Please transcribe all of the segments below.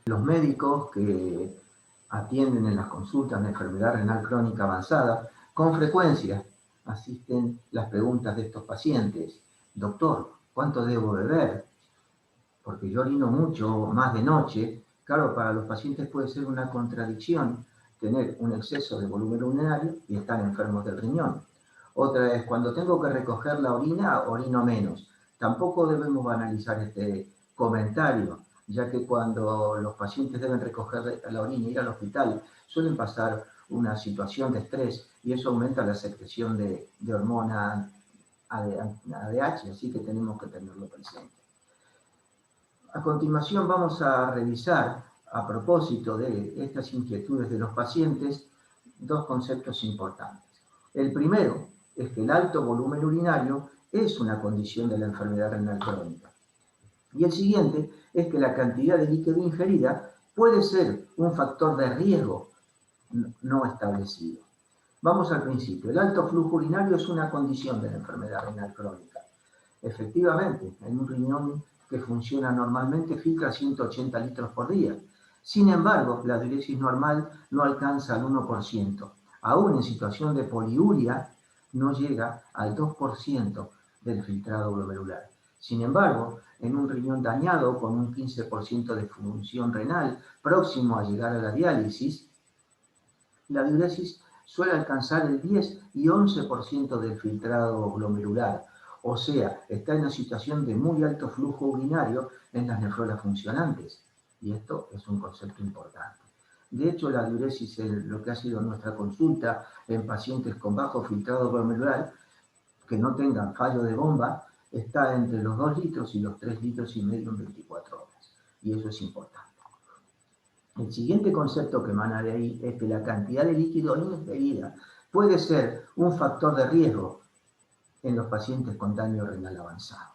Los médicos que atienden en las consultas de enfermedad renal crónica avanzada, con frecuencia asisten las preguntas de estos pacientes. Doctor, ¿cuánto debo beber? Porque yo orino mucho, más de noche. Claro, para los pacientes puede ser una contradicción tener un exceso de volumen urinario y estar enfermos del riñón. Otra es, cuando tengo que recoger la orina, orino menos. Tampoco debemos banalizar este comentario, ya que cuando los pacientes deben recoger la orina y ir al hospital, suelen pasar una situación de estrés y eso aumenta la secreción de hormona ADH, así que tenemos que tenerlo presente. A continuación vamos a revisar, a propósito de estas inquietudes de los pacientes, dos conceptos importantes. El primero es que el alto volumen urinario es una condición de la enfermedad renal crónica. Y el siguiente es que la cantidad de líquido ingerida puede ser un factor de riesgo no establecido. Vamos al principio. El alto flujo urinario es una condición de la enfermedad renal crónica. Efectivamente, en un riñón que funciona normalmente filtra 180 litros por día. Sin embargo, la diuresis normal no alcanza al 1%. Aún en situación de poliuria, no llega al 2% del filtrado glomerular. Sin embargo, en un riñón dañado con un 15% de función renal próximo a llegar a la diálisis, la diuresis suele alcanzar el 10 y 11% del filtrado glomerular. O sea, está en una situación de muy alto flujo urinario en las nefrolas funcionantes. Y esto es un concepto importante. De hecho, la diuresis, lo que ha sido nuestra consulta en pacientes con bajo filtrado glomerular, que no tengan fallo de bomba, está entre los 2 litros y los 3 litros y medio en 24 horas. Y eso es importante. El siguiente concepto que emana de ahí es que la cantidad de líquido ingerida puede ser un factor de riesgo en los pacientes con daño renal avanzado.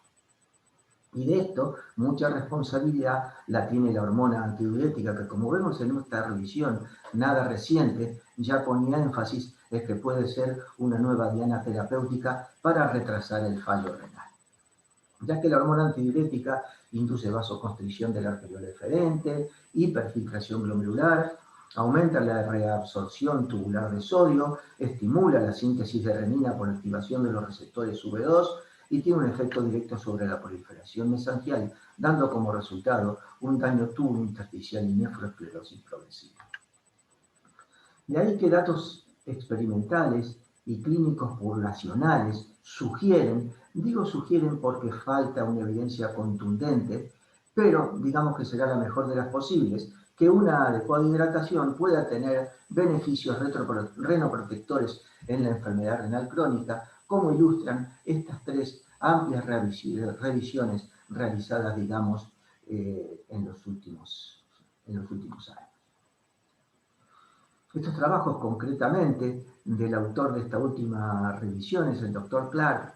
Y de esto, mucha responsabilidad la tiene la hormona antidiurética, que como vemos en nuestra revisión nada reciente, ya ponía énfasis en que puede ser una nueva diana terapéutica para retrasar el fallo renal, ya que la hormona antidiurética induce vasoconstricción de la arteriola eferente, hiperfiltración glomerular, aumenta la reabsorción tubular de sodio, estimula la síntesis de renina por activación de los receptores V2 y tiene un efecto directo sobre la proliferación mesangial, dando como resultado un daño tubo-intersticial y nefroesclerosis progresiva. De ahí que datos experimentales y clínicos poblacionales sugieren, digo sugieren porque falta una evidencia contundente, pero digamos que será la mejor de las posibles, que una adecuada hidratación pueda tener beneficios renoprotectores en la enfermedad renal crónica, como ilustran estas tres amplias revisiones realizadas, digamos, en los últimos años. Estos trabajos concretamente del autor de esta última revisión, es el doctor Clark,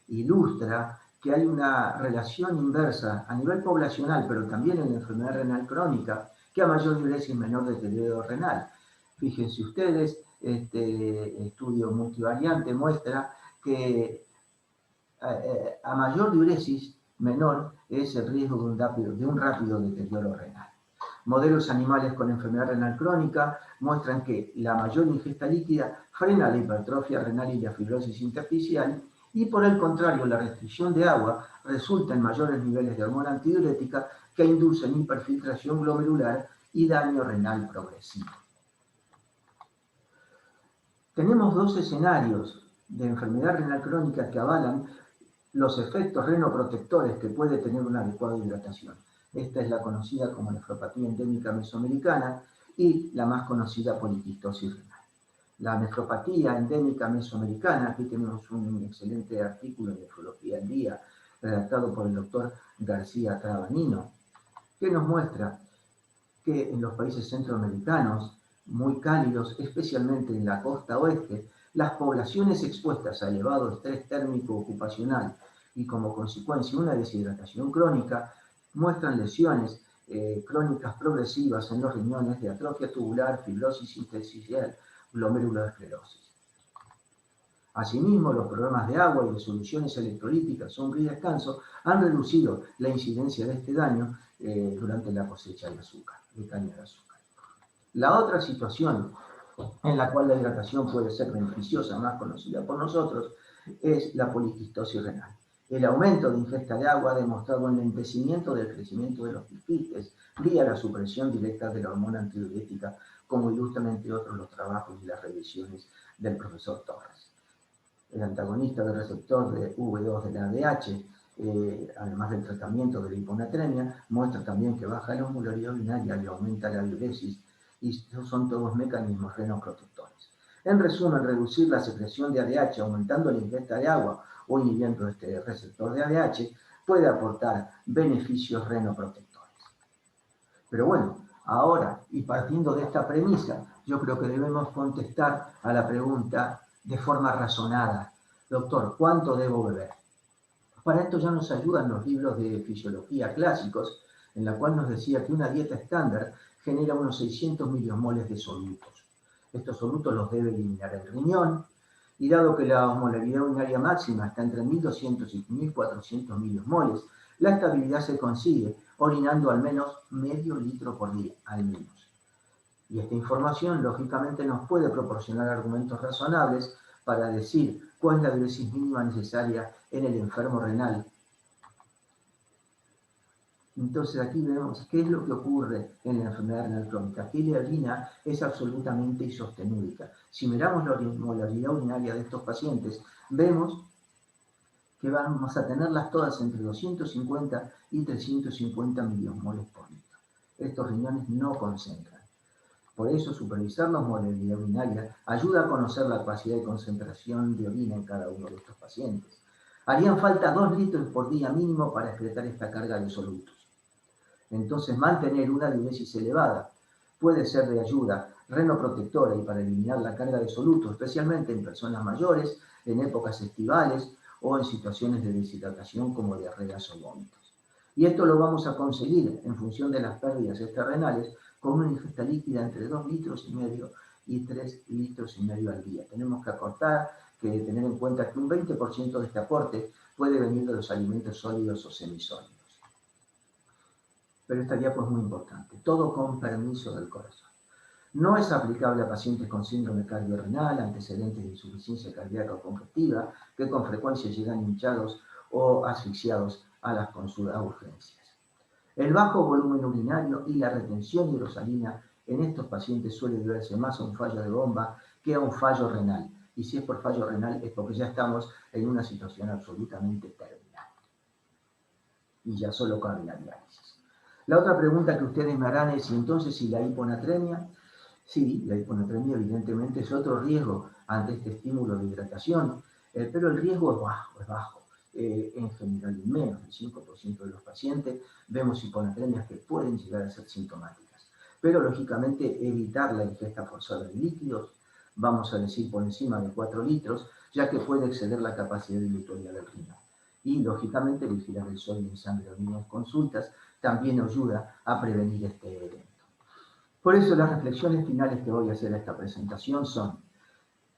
ilustra que hay una relación inversa a nivel poblacional, pero también en la enfermedad renal crónica, que a mayor diuresis menor deterioro renal. Fíjense ustedes, este estudio multivariante muestra que a mayor diuresis menor es el riesgo de un rápido deterioro renal. Modelos animales con enfermedad renal crónica muestran que la mayor ingesta líquida frena la hipertrofia renal y la fibrosis intersticial y por el contrario la restricción de agua resulta en mayores niveles de hormona antidiurética que inducen hiperfiltración glomerular y daño renal progresivo. Tenemos dos escenarios de enfermedad renal crónica que avalan los efectos renoprotectores que puede tener una adecuada hidratación. Esta es la conocida como nefropatía endémica mesoamericana y la más conocida poliquistosis renal. La nefropatía endémica mesoamericana, aquí tenemos un excelente artículo en Nefrología al Día, redactado por el doctor García Trabanino, que nos muestra que en los países centroamericanos, muy cálidos, especialmente en la costa oeste, las poblaciones expuestas a elevado estrés térmico ocupacional y como consecuencia una deshidratación crónica, muestran lesiones crónicas progresivas en los riñones de atrofia tubular, fibrosis intersticial, glomerulosclerosis. Asimismo, los programas de agua y de soluciones electrolíticas, sombra y descanso han reducido la incidencia de este daño durante la cosecha de azúcar, de caña de azúcar. La otra situación en la cual la hidratación puede ser beneficiosa, más conocida por nosotros, es la poliquistosis renal. El aumento de ingesta de agua ha demostrado un lentecimiento del crecimiento de los quistes vía la supresión directa de la hormona antidiurética, como ilustran entre otros los trabajos y las revisiones del profesor Torres. El antagonista del receptor de V2 de la ADH, además del tratamiento de la hiponatremia, muestra también que baja la osmolaridad urinaria y aumenta la diuresis, y son todos mecanismos renoprotectores. En resumen, reducir la secreción de ADH aumentando la ingesta de agua o inhibiendo este receptor de ADH puede aportar beneficios renoprotectores. Pero bueno, ahora, y partiendo de esta premisa, yo creo que debemos contestar a la pregunta de forma razonada. Doctor, ¿cuánto debo beber? Para esto ya nos ayudan los libros de fisiología clásicos, en la cual nos decía que una dieta estándar genera unos 600 milimoles de solutos. Estos solutos los debe eliminar el riñón, y dado que la osmolaridad urinaria máxima está entre 1200 y 1400 milimoles, la estabilidad se consigue orinando al menos medio litro por día, al menos. Y esta información, lógicamente, nos puede proporcionar argumentos razonables para decir cuál es la diuresis mínima necesaria en el enfermo renal. Entonces aquí vemos qué es lo que ocurre en la enfermedad renal crónica, que la orina es absolutamente isostenúrica. Si miramos la osmolaridad urinaria de estos pacientes, vemos que vamos a tenerlas todas entre 250 y 350 milimoles por litro. Estos riñones no concentran. Por eso, supervisar la osmolaridad urinaria ayuda a conocer la capacidad de concentración de orina en cada uno de estos pacientes. Harían falta 2 litros por día mínimo para excretar esta carga de solutos. Entonces, mantener una diuresis elevada puede ser de ayuda renoprotectora y para eliminar la carga de solutos, especialmente en personas mayores, en épocas estivales o en situaciones de deshidratación como diarreas o vómitos. Y esto lo vamos a conseguir en función de las pérdidas extrarrenales con una ingesta líquida entre 2,5 litros y 3,5 litros al día. Tenemos que tener en cuenta que un 20% de este aporte puede venir de los alimentos sólidos o semisólidos. Pero esta diapo es muy importante, todo con permiso del corazón. No es aplicable a pacientes con síndrome cardiorrenal, antecedentes de insuficiencia cardíaca o congestiva, que con frecuencia llegan hinchados o asfixiados a las consultas a urgencias. El bajo volumen urinario y la retención hidrosalina en estos pacientes suele deberse más a un fallo de bomba que a un fallo renal. Y si es por fallo renal es porque ya estamos en una situación absolutamente terminal. Y ya solo cabe la diálisis. La otra pregunta que ustedes me harán es, ¿y entonces si la hiponatremia? Sí, la hiponatremia evidentemente es otro riesgo ante este estímulo de hidratación, pero el riesgo es bajo. En general, en menos del 5% de los pacientes vemos hiponatremias que pueden llegar a ser sintomáticas. Pero, lógicamente, evitar la ingesta forzada de líquidos, vamos a decir por encima de 4 litros, ya que puede exceder la capacidad dilutoria del riñón. Y, lógicamente, vigilar el sodio en sangre o en consultas también ayuda a prevenir este evento. Por eso, las reflexiones finales que voy a hacer a esta presentación son: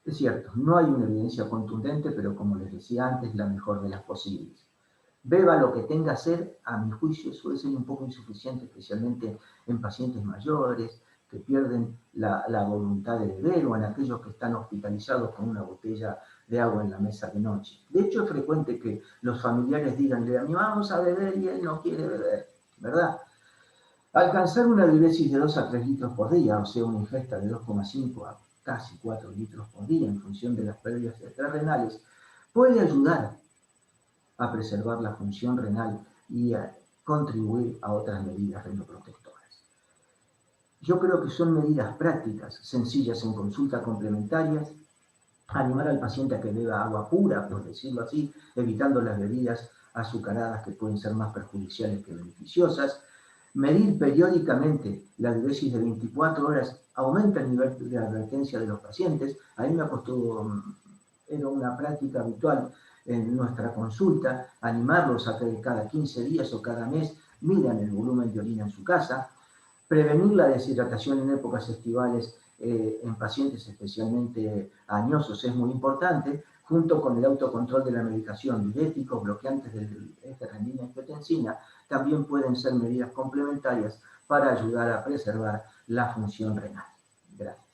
es cierto, no hay una evidencia contundente, pero como les decía antes, la mejor de las posibles. Beba lo que tenga sed, a mi juicio suele ser un poco insuficiente, especialmente en pacientes mayores que pierden la voluntad de beber o en aquellos que están hospitalizados con una botella de agua en la mesa de noche. De hecho, es frecuente que los familiares digan, le animamos a beber y él no quiere beber, ¿verdad? Alcanzar una diuresis de 2 a 3 litros por día, o sea, una ingesta de 2,5 a casi 4 litros por día en función de las pérdidas extrarrenales, puede ayudar a preservar la función renal y a contribuir a otras medidas renoprotectoras. Yo creo que son medidas prácticas, sencillas en consulta complementarias, animar al paciente a que beba agua pura, por decirlo así, evitando las bebidas azucaradas que pueden ser más perjudiciales que beneficiosas. Medir periódicamente la diuresis de 24 horas aumenta el nivel de advertencia de los pacientes. A mí me costó, era una práctica habitual en nuestra consulta, animarlos a que cada 15 días o cada mes midan el volumen de orina en su casa. Prevenir la deshidratación en épocas estivales en pacientes especialmente añosos es muy importante, junto con el autocontrol de la medicación, diuréticos, bloqueantes del eje renina-angiotensina, también pueden ser medidas complementarias para ayudar a preservar la función renal. Gracias.